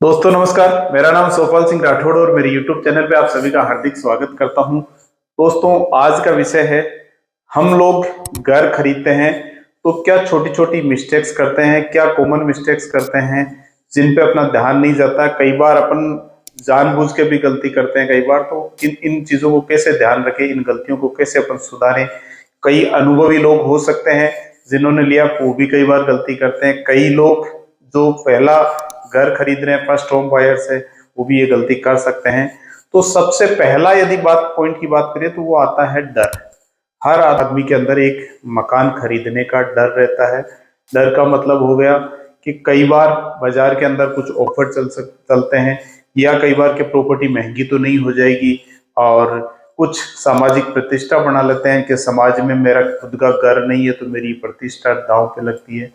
दोस्तों नमस्कार। मेरा नाम सोपाल सिंह राठौड़ और मेरे YouTube चैनल पे आप सभी का हार्दिक स्वागत करता हूं। दोस्तों आज का विषय है, हम लोग घर खरीदते हैं तो क्या छोटी छोटी मिस्टेक्स करते हैं, क्या कॉमन मिस्टेक्स करते हैं जिन पे अपना ध्यान नहीं जाता। कई बार अपन जानबूझ के भी गलती करते हैं। कई बार तो इन इन चीजों को कैसे ध्यान रखें, इन गलतियों को कैसे अपन सुधारें। कई अनुभवी लोग हो सकते हैं जिन्होंने लिया, वो भी कई बार गलती करते हैं। कई लोग जो पहला घर खरीद रहे हैं, फर्स्ट होम बायर्स है, वो भी ये गलती कर सकते हैं। तो सबसे पहला यदि पॉइंट की बात करें तो वो आता है डर। हर आदमी के अंदर एक मकान खरीदने का डर रहता है। डर का मतलब हो गया कि कई बार बाजार के अंदर कुछ ऑफर चलते हैं, या कई बार के प्रॉपर्टी महंगी तो नहीं हो जाएगी, और कुछ सामाजिक प्रतिष्ठा बना लेते हैं कि समाज में मेरा खुद का घर नहीं है तो मेरी प्रतिष्ठा दांव पे लगती है।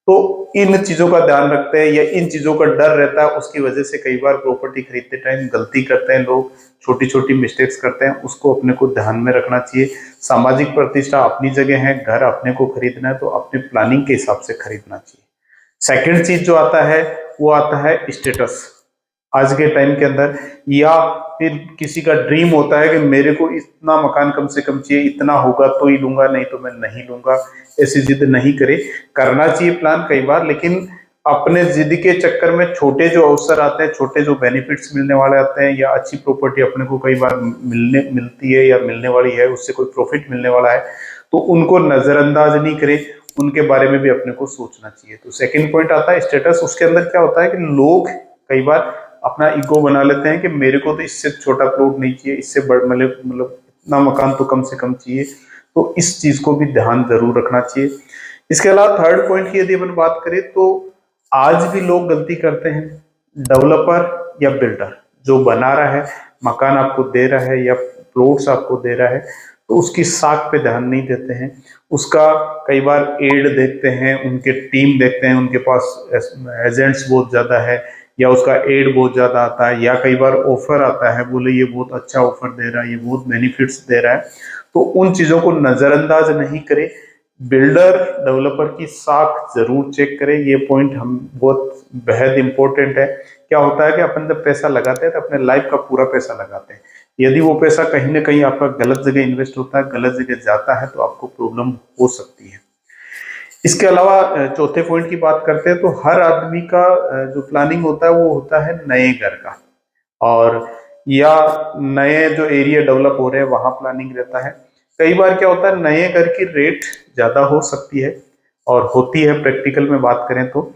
तो इन चीजों का ध्यान रखते हैं या इन चीजों का डर रहता है, उसकी वजह से कई बार प्रॉपर्टी खरीदते टाइम गलती करते हैं लोग, छोटी छोटी मिस्टेक्स करते हैं। उसको अपने को ध्यान में रखना चाहिए। सामाजिक प्रतिष्ठा अपनी जगह है, घर अपने को खरीदना है तो अपनी प्लानिंग के हिसाब से खरीदना चाहिए। सेकंड चीज जो आता है वो आता है स्टेटस। आज के टाइम के अंदर, या फिर किसी का ड्रीम होता है कि मेरे को इतना मकान कम से कम चाहिए, इतना होगा तो ही लूंगा, नहीं तो मैं नहीं लूंगा। ऐसी जिद नहीं करे। करना चाहिए प्लान कई बार, लेकिन अपने जिद के चक्कर में छोटे जो अवसर आते हैं, छोटे जो बेनिफिट्स मिलने वाले आते हैं, या अच्छी प्रॉपर्टी अपने को कई बार मिलती है या मिलने वाली है, उससे कोई प्रॉफिट मिलने वाला है, तो उनको नजरअंदाज नहीं करें। उनके बारे में भी अपने को सोचना चाहिए। तो सेकंड पॉइंट आता है स्टेटस। उसके अंदर क्या होता है कि लोग कई बार अपना ईगो बना लेते हैं कि मेरे को तो इससे छोटा प्लॉट नहीं चाहिए, इससे बड़ मतलब इतना मकान तो कम से कम चाहिए। तो इस चीज को भी ध्यान जरूर रखना चाहिए। इसके अलावा थर्ड पॉइंट की यदि अपन बात करें तो आज भी लोग गलती करते हैं। डेवलपर या बिल्डर जो बना रहा है, मकान आपको दे रहा है या प्लॉट्स आपको दे रहा है, तो उसकी साख पे ध्यान नहीं देते हैं। उसका कई बार एड देखते हैं, उनके टीम देखते हैं, उनके पास एजेंट्स बहुत ज्यादा है, या उसका एड बहुत ज्यादा आता है, या कई बार ऑफर आता है, बोले ये बहुत अच्छा ऑफर दे रहा है, ये बहुत बेनिफिट्स दे रहा है। तो उन चीजों को नजरअंदाज नहीं करें। बिल्डर डेवलपर की साख जरूर चेक करें। ये पॉइंट हम बहुत बेहद इंपॉर्टेंट है। क्या होता है कि अपन जब पैसा लगाते हैं तो अपने लाइफ का पूरा पैसा लगाते हैं। यदि वो पैसा कहीं ना कहीं आपका गलत जगह इन्वेस्ट होता है, गलत जगह जाता है, तो आपको प्रॉब्लम हो सकती है। इसके अलावा चौथे पॉइंट की बात करते हैं तो हर आदमी का जो प्लानिंग होता है वो होता है नए घर का, और या नए जो एरिया डेवलप हो रहे हैं वहां प्लानिंग रहता है। कई बार क्या होता है, नए घर की रेट ज्यादा हो सकती है, और होती है प्रैक्टिकल में बात करें तो।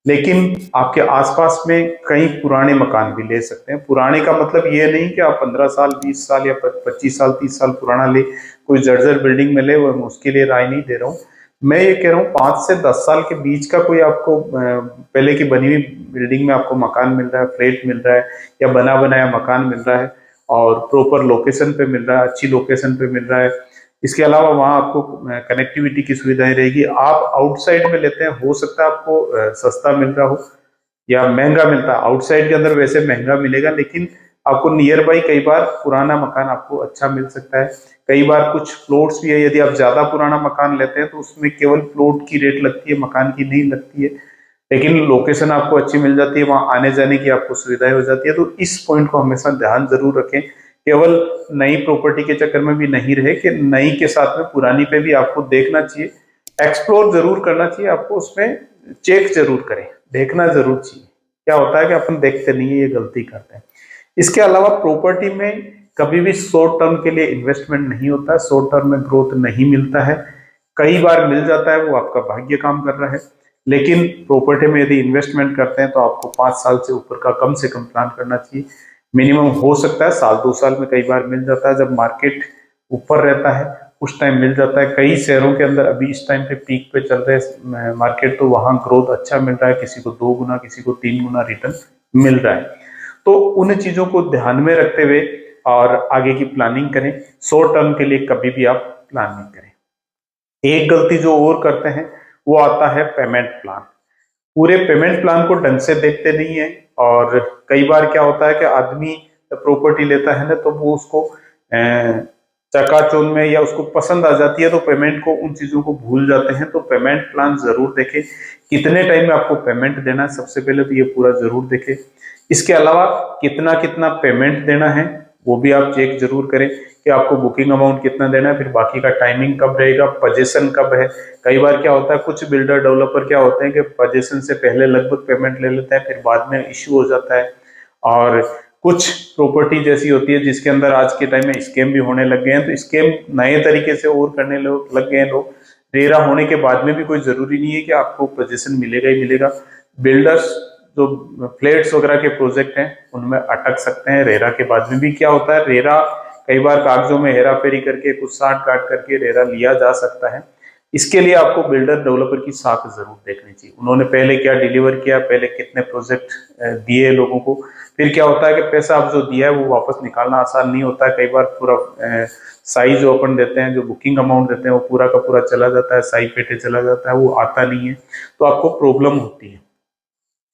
लेकिन आपके आसपास में कई पुराने मकान भी ले सकते हैं। पुराने का मतलब ये नहीं कि आप 15 साल 20 साल या 25 साल 30 साल पुराना ले, कोई जर्जर बिल्डिंग में ले, वो मैं उसके लिए राय नहीं दे रहा हूँ। मैं ये कह रहा हूँ 5 से 10 साल के बीच का कोई आपको पहले की बनी हुई बिल्डिंग में आपको मकान मिल रहा है, फ्लैट मिल रहा है, या बना बनाया मकान मिल रहा है, और प्रॉपर लोकेशन पे मिल रहा है, अच्छी लोकेशन पे मिल रहा है। इसके अलावा वहाँ आपको कनेक्टिविटी की सुविधाएं रहेगी। आप आउटसाइड में लेते हैं, हो सकता है आपको सस्ता मिल रहा हो या महंगा मिलता है। आउटसाइड के अंदर वैसे महंगा मिलेगा, लेकिन आपको नियर बाई कई बार पुराना मकान आपको अच्छा मिल सकता है। कई बार कुछ प्लॉट्स भी है, यदि आप ज्यादा पुराना मकान लेते हैं तो उसमें केवल प्लॉट की रेट लगती है, मकान की नहीं लगती है, लेकिन लोकेशन आपको अच्छी मिल जाती है, वहां आने जाने की आपको सुविधाएं हो जाती है। तो इस पॉइंट को हमेशा ध्यान जरूर रखें। केवल नई प्रॉपर्टी के चक्कर में भी नहीं रहे कि नई के साथ में पुरानी पे भी आपको देखना चाहिए, एक्सप्लोर जरूर करना चाहिए। आपको उसमें चेक जरूर करें, देखना जरूर चाहिए। क्या होता है कि अपन देखते नहीं है, ये गलती करते हैं। इसके अलावा प्रॉपर्टी में कभी भी शॉर्ट टर्म के लिए इन्वेस्टमेंट नहीं होता है, शॉर्ट टर्म में ग्रोथ नहीं मिलता है। कई बार मिल जाता है, वो आपका भाग्य काम कर रहा है। लेकिन प्रॉपर्टी में यदि इन्वेस्टमेंट करते हैं तो आपको 5 साल से ऊपर का कम से कम प्लान करना चाहिए। मिनिमम हो सकता है साल 2 साल में कई बार मिल जाता है, जब मार्केट ऊपर रहता है उस टाइम मिल जाता है। कई शहरों के अंदर अभी इस टाइम पे पीक पे चल रहे मार्केट, तो वहां ग्रोथ अच्छा मिल रहा है, किसी को 2 गुना किसी को 3 गुना रिटर्न मिल रहा है। तो उन चीजों को ध्यान में रखते हुए और आगे की प्लानिंग करें। शॉर्ट टर्म के लिए कभी भी आप प्लान नहीं करें। एक गलती जो और करते हैं वो आता है पेमेंट प्लान। पूरे पेमेंट प्लान को ढंग से देखते नहीं है, और कई बार क्या होता है कि आदमी प्रॉपर्टी लेता है ना, तो वो उसको चकाचौंध में या उसको पसंद आ जाती है तो पेमेंट को, उन चीजों को भूल जाते हैं। तो पेमेंट प्लान जरूर देखें, कितने टाइम में आपको पेमेंट देना है, सबसे पहले तो ये पूरा जरूर देखें। इसके अलावा कितना कितना पेमेंट देना है वो भी आप चेक जरूर करें कि आपको बुकिंग अमाउंट कितना देना है, फिर बाकी का टाइमिंग कब रहेगा, पोजीशन कब है। कई बार क्या होता है, कुछ बिल्डर डेवलपर क्या होते हैं कि पोजीशन से पहले लगभग पेमेंट ले लेते हैं, फिर बाद में इश्यू हो जाता है। और कुछ प्रॉपर्टी जैसी होती है जिसके अंदर आज के टाइम में स्कैम भी होने लग गए हैं, तो स्कैम नए तरीके से और करने लग गए हैं लोग। रेरा होने के बाद में भी कोई जरूरी नहीं है कि आपको पोजीशन मिलेगा ही मिलेगा। बिल्डर्स जो फ्लैट्स वगैरह के प्रोजेक्ट हैं उनमें अटक सकते हैं। रेरा के बाद में भी क्या होता है, रेरा कई बार कागजों में हेरा फेरी करके कुछ साठ काट करके रेरा लिया जा सकता है। इसके लिए आपको बिल्डर डेवलपर की साख जरूर देखनी चाहिए, उन्होंने पहले क्या डिलीवर किया, पहले कितने प्रोजेक्ट दिए लोगों को। फिर क्या होता है कि पैसा आप जो दिया है वो वापस निकालना आसान नहीं होता है। कई बार पूरा साइज जो अपन देते हैं, जो बुकिंग अमाउंट देते हैं, वो पूरा का पूरा चला जाता है, साई पेटे चला जाता है, वो आता नहीं है, तो आपको प्रॉब्लम होती है।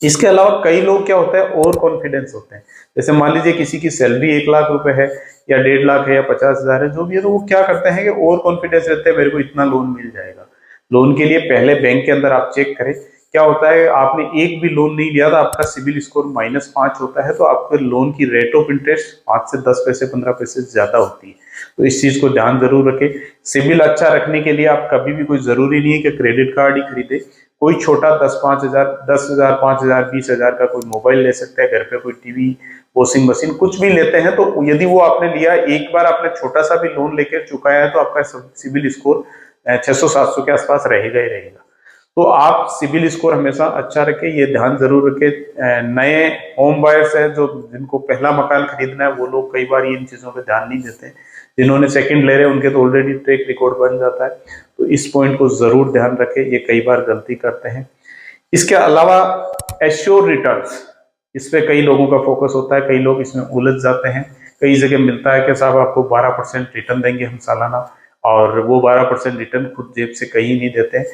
इसके अलावा कई लोग क्या होता है, ओवर कॉन्फिडेंस होते हैं। जैसे मान लीजिए किसी की सैलरी 1 लाख रुपए है या 1.5 लाख है या 50,000 है, जो भी है, तो वो क्या करते हैं कि ओवर कॉन्फिडेंस रहते हैं, मेरे को इतना लोन मिल जाएगा। लोन के लिए पहले बैंक के अंदर आप चेक करें। क्या होता है, आपने एक भी लोन नहीं लिया था, आपका सिविल स्कोर -5 होता है, तो आपके लोन की रेट ऑफ इंटरेस्ट 5 से 10 पैसे 15 पैसे ज्यादा होती है। तो इस चीज को ध्यान जरूर रखें। सिविल अच्छा रखने के लिए आप कभी भी, कोई जरूरी नहीं है कि क्रेडिट कार्ड ही खरीदे। कोई छोटा 10,000, 5,000, 20,000 का कोई मोबाइल ले सकते हैं, घर पे कोई टीवी, वॉशिंग मशीन कुछ भी लेते हैं, तो यदि वो आपने लिया, एक बार आपने छोटा सा भी लोन लेकर चुकाया है, तो आपका सिविल स्कोर 600-700 के आसपास रहेगा ही रहेगा। तो आप सिविल स्कोर हमेशा अच्छा रखें, ये ध्यान जरूर रखें। नए होम बायर्स है जो, जिनको पहला मकान खरीदना है, वो लोग कई बार इन चीजों पे ध्यान नहीं देते। जिन्होंने सेकंड ले रहे हैं उनके तो ऑलरेडी ट्रैक रिकॉर्ड बन जाता है, तो इस पॉइंट को जरूर ध्यान रखें, ये कई बार गलती करते हैं। इसके अलावा एश्योर रिटर्न्स, इस पे कई लोगों का फोकस होता है, कई लोग इसमें उलझ जाते हैं। कई जगह मिलता है कि साहब आपको 12% रिटर्न देंगे हम सालाना, और वो 12% रिटर्न खुद जेब से कहीं नहीं देते।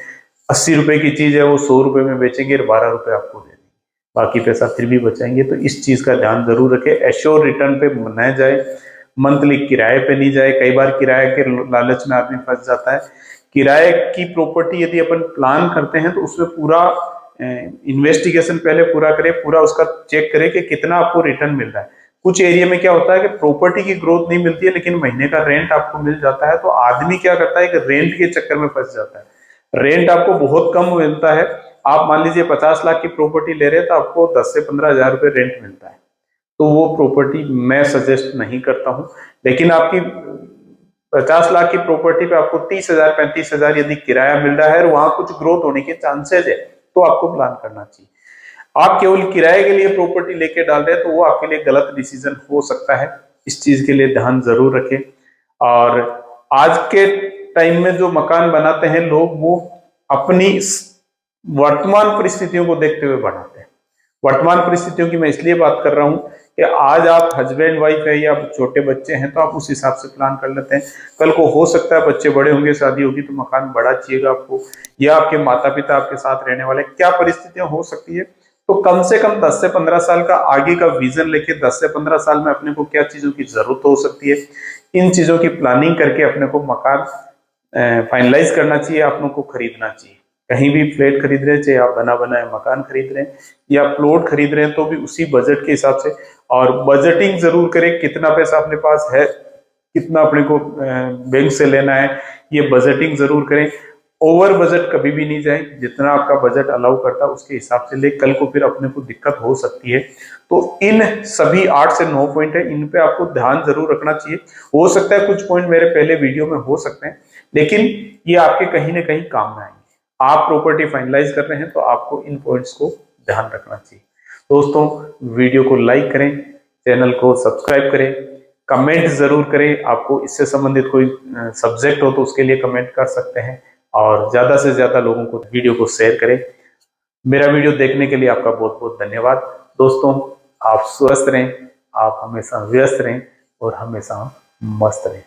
80 रुपए की चीज है, वो 100 रुपए में बेचेंगे और 12 रुपए आपको दे देंगे, बाकी पैसा फिर भी बचाएंगे। तो इस चीज का ध्यान जरूर रखें, एश्योर रिटर्न पे न जाए, मंथली किराए पे नहीं जाए। कई बार किराए के लालच में आदमी फंस जाता है। किराए की प्रॉपर्टी यदि अपन प्लान करते हैं तो उसमें पूरा इन्वेस्टिगेशन पहले पूरा करें, पूरा उसका चेक करें कि कितना आपको रिटर्न मिल रहा है। कुछ एरिया में क्या होता है कि प्रॉपर्टी की ग्रोथ नहीं मिलती है, लेकिन महीने का रेंट आपको मिल जाता है, तो आदमी क्या करता है कि रेंट के चक्कर में फंस जाता है। रेंट आपको बहुत कम मिलता है। आप मान लीजिए 50 लाख की प्रॉपर्टी ले रहे हैं, तो आपको 10 से 15,000 रुपए रेंट मिलता है, तो वो प्रॉपर्टी मैं सजेस्ट नहीं करता हूं। लेकिन आपकी 50 लाख की प्रॉपर्टी पे आपको 30,000 35,000 यदि किराया मिल रहा है और वहां कुछ ग्रोथ होने के चांसेस है, तो आपको प्लान करना चाहिए। आप केवल किराए के लिए प्रॉपर्टी लेके डाल रहे हैं, तो वो आपके लिए गलत डिसीजन हो सकता है। इस चीज के लिए ध्यान जरूर रखें। और आज के टाइम में जो मकान बनाते हैं लोग, वो अपनी वर्तमान परिस्थितियों को देखते हुए बनाते हैं। वर्तमान परिस्थितियों की मैं इसलिए बात कर रहा हूं कि आज आप हस्बैंड वाइफ है या छोटे बच्चे हैं, तो आप उस हिसाब से प्लान कर लेते हैं। कल को हो सकता है बच्चे बड़े होंगे, शादी होगी, तो मकान बड़ा चाहिएगा आपको, या आपके माता पिता आपके साथ रहने वाले, क्या परिस्थितियां हो सकती है। तो कम से कम 10 से 15 साल का आगे का विजन लेके 10 से 15 साल में अपने को क्या चीजों की जरूरत हो सकती है, इन चीजों की प्लानिंग करके अपने को मकान फाइनलाइज करना चाहिए, अपनों को खरीदना चाहिए। कहीं भी फ्लैट खरीद रहे हैं, चाहे आप बना बनाए मकान खरीद रहे हैं या प्लॉट खरीद रहे हैं, तो भी उसी बजट के हिसाब से, और बजटिंग जरूर करें। कितना पैसा अपने पास है, कितना अपने को बैंक से लेना है, ये बजटिंग जरूर करें। ओवर बजट कभी भी नहीं जाए, जितना आपका बजट अलाउ करता है उसके हिसाब से ले, कल को फिर अपने को दिक्कत हो सकती है। तो इन सभी 8 से 9 पॉइंट है, इन पे आपको ध्यान जरूर रखना चाहिए। हो सकता है कुछ पॉइंट मेरे पहले वीडियो में हो सकते हैं, लेकिन ये आपके कहीं ना कहीं काम में आएंगे। आप प्रॉपर्टी फाइनलाइज कर रहे हैं तो आपको इन पॉइंट्स को ध्यान रखना चाहिए। दोस्तों, वीडियो को लाइक करें, चैनल को सब्सक्राइब करें, कमेंट जरूर करें। आपको इससे संबंधित कोई सब्जेक्ट हो तो उसके लिए कमेंट कर सकते हैं, और ज्यादा से ज्यादा लोगों को वीडियो को शेयर करें। मेरा वीडियो देखने के लिए आपका बहुत बहुत धन्यवाद। दोस्तों, आप स्वस्थ रहें, आप हमेशा व्यस्त रहें और हमेशा मस्त रहें।